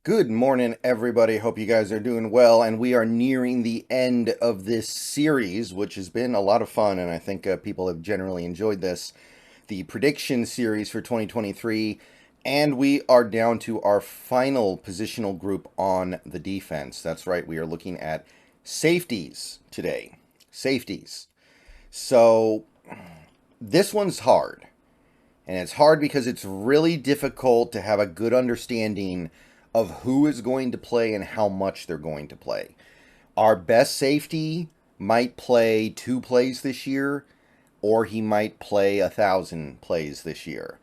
Good morning, everybody. Hope you guys are doing well. And we are nearing the end of this series, which has been a lot of fun. And I think people have generally enjoyed this. The prediction series for 2023. And we are down to our final positional group on the defense. That's right. We are looking at safeties today. Safeties. So this one's hard. And it's hard because it's really difficult to have a good understanding of who is going to play and how much they're going to play. Our best safety might play 2 plays this year, or he might play 1,000 plays this year.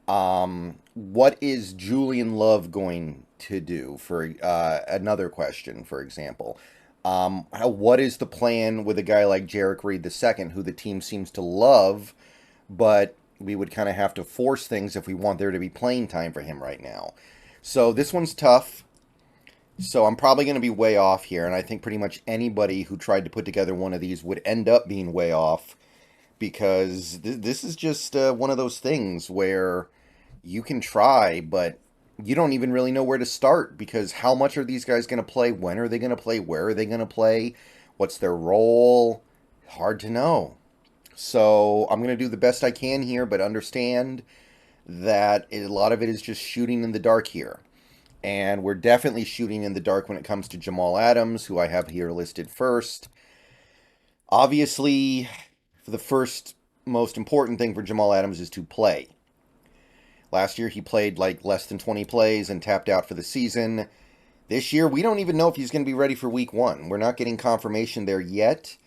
What is Julian Love going to do? For another question, for example, what is the plan with a guy like Jarek Reed II, who the team seems to love, but we would kind of have to force things if we want there to be playing time for him right now. So this one's tough. So I'm probably going to be way off here, and I think pretty much anybody who tried to put together one of these would end up being way off because this is just one of those things where you can try, but you don't even really know where to start because how much are these guys going to play? When are they going to play? Where are they going to play? What's their role? Hard to know. So I'm going to do the best I can here, but understand that a lot of it is just shooting in the dark here. And we're definitely shooting in the dark when it comes to Jamal Adams, who I have here listed first. Obviously, the first most important thing for Jamal Adams is to play. Last year, he played like less than 20 plays and tapped out for the season. This year, we don't even know if he's going to be ready for week one. We're not getting confirmation there yet.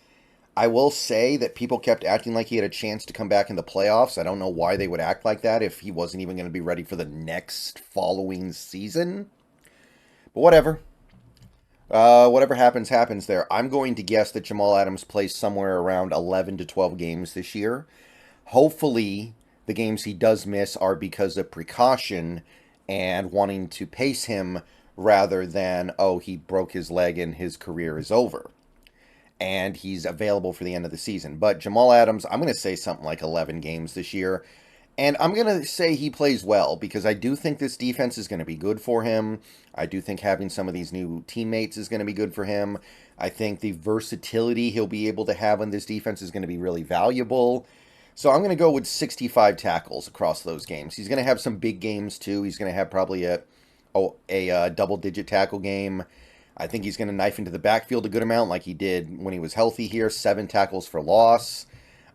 I will say that people kept acting like he had a chance to come back in the playoffs. I don't know why they would act like that if he wasn't even going to be ready for the next following season. But whatever. Whatever happens, happens there. I'm going to guess that Jamal Adams plays somewhere around 11 to 12 games this year. Hopefully, the games he does miss are because of precaution and wanting to pace him rather than, oh, he broke his leg and his career is over and he's available for the end of the season. But Jamal Adams, I'm going to say something like 11 games this year. And I'm going to say he plays well because I do think this defense is going to be good for him. I do think having some of these new teammates is going to be good for him. I think the versatility he'll be able to have on this defense is going to be really valuable. So I'm going to go with 65 tackles across those games. He's going to have some big games too. He's going to have probably a double-digit tackle game. I think he's going to knife into the backfield a good amount like he did when he was healthy here. 7 tackles for loss.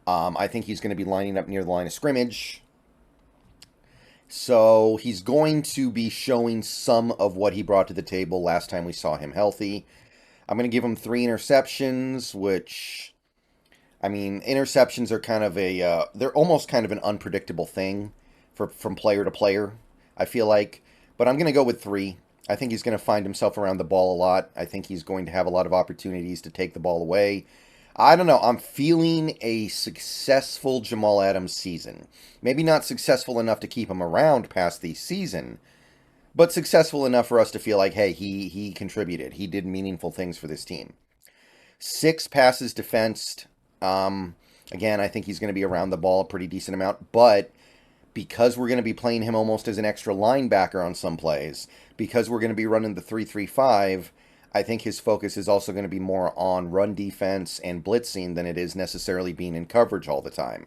I think he's going to be lining up near the line of scrimmage. So he's going to be showing some of what he brought to the table last time we saw him healthy. I'm going to give him 3 interceptions, which, I mean, interceptions are kind of they're almost kind of an unpredictable thing from player to player, I feel like. But I'm going to go with 3. I think he's going to find himself around the ball a lot. I think he's going to have a lot of opportunities to take the ball away. I don't know. I'm feeling a successful Jamal Adams season. Maybe not successful enough to keep him around past the season, but successful enough for us to feel like, hey, he contributed. He did meaningful things for this team. 6 passes defensed. Again, I think he's going to be around the ball a pretty decent amount, but because we're going to be playing him almost as an extra linebacker on some plays, because we're going to be running the 3-3-5, I think his focus is also going to be more on run defense and blitzing than it is necessarily being in coverage all the time.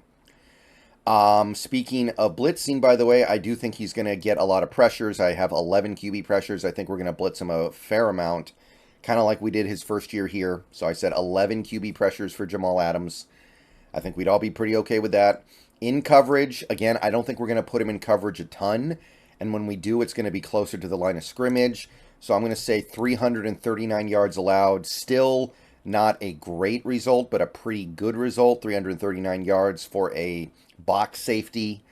Speaking of blitzing, by the way, I do think he's going to get a lot of pressures. I have 11 QB pressures. I think we're going to blitz him a fair amount, kind of like we did his first year here. So I said 11 QB pressures for Jamal Adams. I think we'd all be pretty okay with that. In coverage, again, I don't think we're going to put him in coverage a ton. And when we do, it's going to be closer to the line of scrimmage. So I'm going to say 339 yards allowed. Still not a great result, but a pretty good result. 339 yards for a box safety.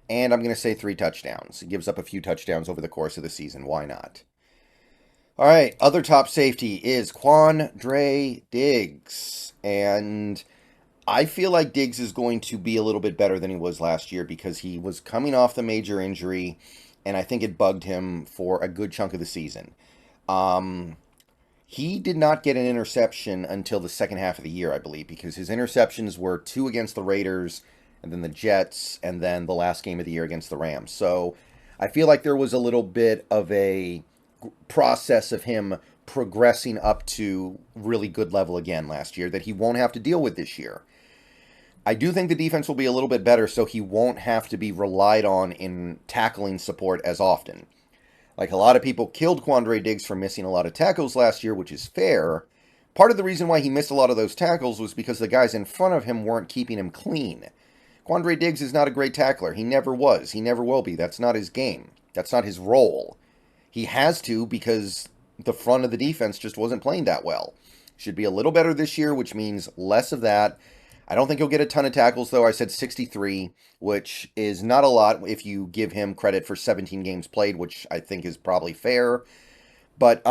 And I'm going to say 3 touchdowns. He gives up a few touchdowns over the course of the season. Why not? All right, other top safety is Quandre Diggs. And I feel like Diggs is going to be a little bit better than he was last year because he was coming off the major injury, and I think it bugged him for a good chunk of the season. He did not get an interception until the second half of the year, I believe, because his interceptions were 2 against the Raiders, and then the Jets, and then the last game of the year against the Rams. So I feel like there was a little bit of a process of him progressing up to really good level again last year that he won't have to deal with this year. I do think the defense will be a little bit better, so he won't have to be relied on in tackling support as often. Like, a lot of people killed Quandre Diggs for missing a lot of tackles last year, which is fair. Part of the reason why he missed a lot of those tackles was because the guys in front of him weren't keeping him clean. Quandre Diggs is not a great tackler. He never was. He never will be. That's not his game. That's not his role. He has to because the front of the defense just wasn't playing that well. Should be a little better this year, which means less of that. I don't think he'll get a ton of tackles, though. I said 63, which is not a lot if you give him credit for 17 games played, which I think is probably fair. But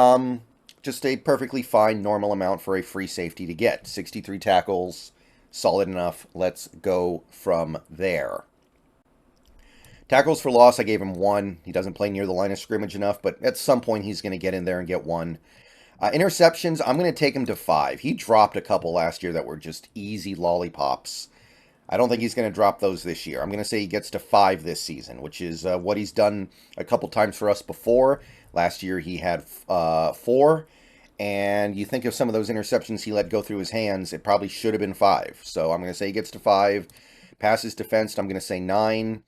just a perfectly fine, normal amount for a free safety to get. 63 tackles, solid enough. Let's go from there. Tackles for loss, I gave him 1. He doesn't play near the line of scrimmage enough, but at some point he's going to get in there and get 1. Interceptions, I'm going to take him to 5. He dropped a couple last year that were just easy lollipops. I don't think he's going to drop those this year. I'm going to say he gets to 5 this season, which is what he's done a couple times for us before. Last year he had 4, and you think of some of those interceptions he let go through his hands, it probably should have been 5. So I'm going to say he gets to 5. Passes defensed, I'm going to say 9.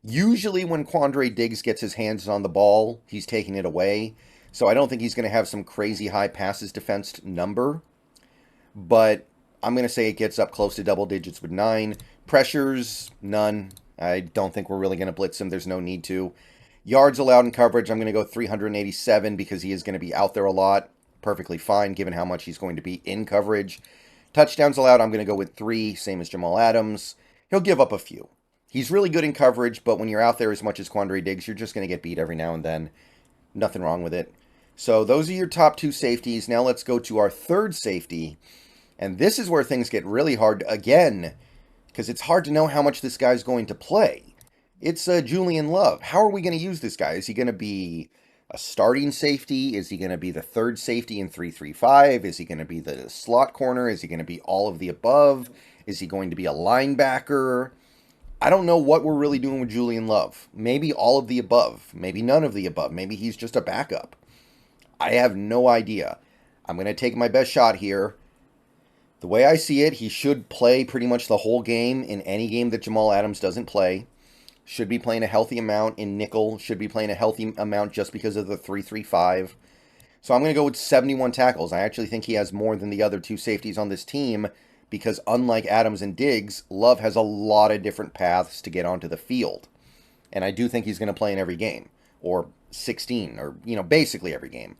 Usually when Quandre Diggs gets his hands on the ball, he's taking it away. So I don't think he's going to have some crazy high passes defensed number. But I'm going to say it gets up close to double digits with 9. Pressures, none. I don't think we're really going to blitz him. There's no need to. Yards allowed in coverage, I'm going to go 387 because he is going to be out there a lot. Perfectly fine given how much he's going to be in coverage. Touchdowns allowed, I'm going to go with 3, same as Jamal Adams. He'll give up a few. He's really good in coverage, but when you're out there as much as Quandre Diggs, you're just going to get beat every now and then. Nothing wrong with it. So those are your top 2 safeties. Now let's go to our third safety. And this is where things get really hard again, because it's hard to know how much this guy's going to play. It's Julian Love. How are we going to use this guy? Is he going to be a starting safety? Is he going to be the third safety in 3-3-5? Is he going to be the slot corner? Is he going to be all of the above? Is he going to be a linebacker? I don't know what we're really doing with Julian Love. Maybe all of the above. Maybe none of the above. Maybe he's just a backup. I have no idea. I'm going to take my best shot here. The way I see it, he should play pretty much the whole game in any game that Jamal Adams doesn't play. Should be playing a healthy amount in nickel. Should be playing a healthy amount just because of the 3-3-5. So I'm going to go with 71 tackles. I actually think he has more than the other 2 safeties on this team because unlike Adams and Diggs, Love has a lot of different paths to get onto the field. And I do think he's going to play in every game. Or 16, or, basically every game.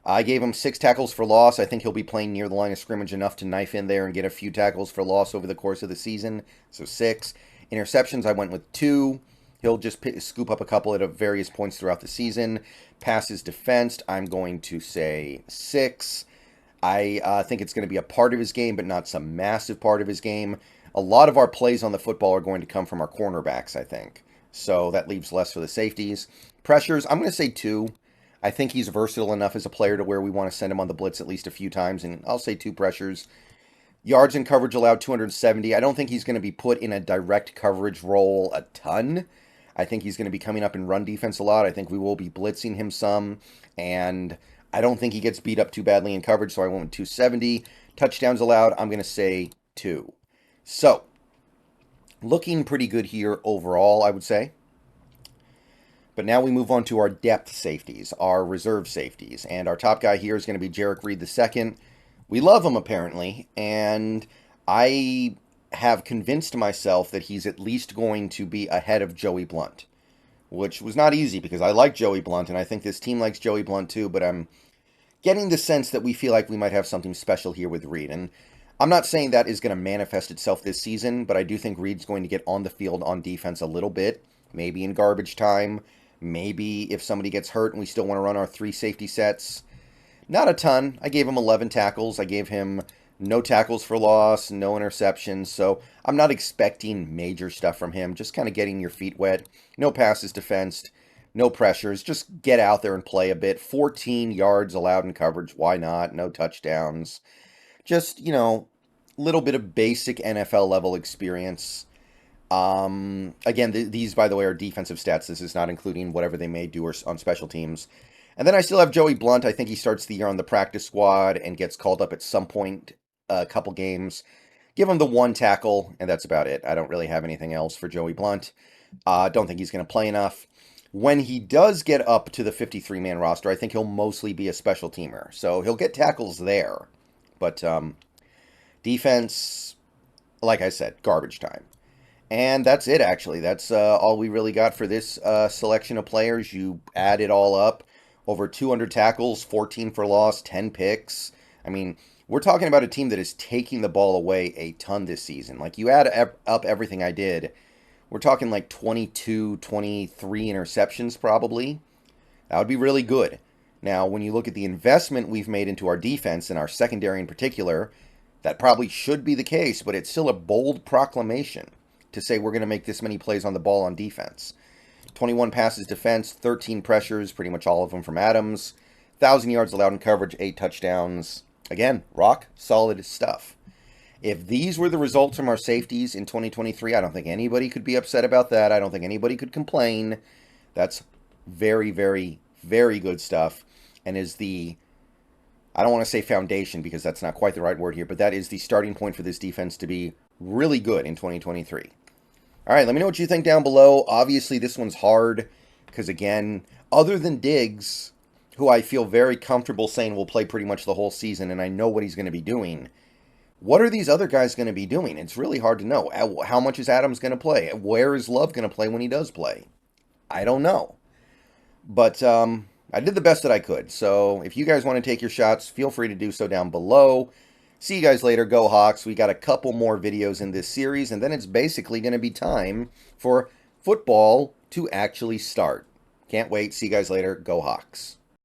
I gave him 6 tackles for loss. I think he'll be playing near the line of scrimmage enough to knife in there and get a few tackles for loss over the course of the season. So 6. Interceptions, I went with 2. He'll just scoop up a couple at various points throughout the season. Passes defensed, I'm going to say 6. I think it's going to be a part of his game, but not some massive part of his game. A lot of our plays on the football are going to come from our cornerbacks, I think. So that leaves less for the safeties. Pressures, I'm going to say 2. I think he's versatile enough as a player to where we want to send him on the blitz at least a few times, and I'll say 2 pressures. Yards in coverage allowed 270. I don't think he's going to be put in a direct coverage role a ton. I think he's going to be coming up in run defense a lot. I think we will be blitzing him some, and I don't think he gets beat up too badly in coverage, so I went with 270. Touchdowns allowed, I'm going to say 2. So, looking pretty good here overall, I would say. But now we move on to our depth safeties, our reserve safeties. And our top guy here is going to be Jarek Reed II. We love him, apparently. And I have convinced myself that he's at least going to be ahead of Joey Blunt. Which was not easy because I like Joey Blunt. And I think this team likes Joey Blunt too. But I'm getting the sense that we feel like we might have something special here with Reed. And I'm not saying that is going to manifest itself this season. But I do think Reed's going to get on the field on defense a little bit. Maybe in garbage time. Maybe if somebody gets hurt and we still want to run our 3 safety sets. Not a ton. I gave him 11 tackles. I gave him no tackles for loss, no interceptions. So I'm not expecting major stuff from him. Just kind of getting your feet wet. No passes defensed. No pressures. Just get out there and play a bit. 14 yards allowed in coverage. Why not? No touchdowns. Just, little bit of basic NFL level experience. Again, these, by the way, are defensive stats. This is not including whatever they may do on special teams. And then I still have Joey Blount. I think he starts the year on the practice squad and gets called up at some point, a couple games. Give him the one tackle, and that's about it. I don't really have anything else for Joey Blount. Don't think he's going to play enough. When he does get up to the 53-man roster, I think he'll mostly be a special teamer. So he'll get tackles there. But defense, like I said, garbage time. And that's it, actually. That's all we really got for this selection of players. You add it all up. Over 200 tackles, 14 for loss, 10 picks. I mean, we're talking about a team that is taking the ball away a ton this season. Like, you add up everything I did, we're talking like 22, 23 interceptions probably. That would be really good. Now, when you look at the investment we've made into our defense, and our secondary in particular, that probably should be the case, but it's still a bold proclamation to say we're going to make this many plays on the ball on defense. 21 passes defense, 13 pressures, pretty much all of them from Adams. 1,000 yards allowed in coverage, 8 touchdowns. Again, rock solid stuff. If these were the results from our safeties in 2023, I don't think anybody could be upset about that. I don't think anybody could complain. That's very, very, very good stuff. And is the, I don't want to say foundation because that's not quite the right word here, but that is the starting point for this defense to be really good in 2023. All right, let me know what you think down below. Obviously, this one's hard because, again, other than Diggs, who I feel very comfortable saying will play pretty much the whole season, and I know what he's going to be doing, what are these other guys going to be doing? It's really hard to know. How much is Adams going to play? Where is Love going to play when he does play? I don't know. But I did the best that I could. So if you guys want to take your shots, feel free to do so down below. See you guys later. Go Hawks. We got a couple more videos in this series, and then it's basically going to be time for football to actually start. Can't wait. See you guys later. Go Hawks.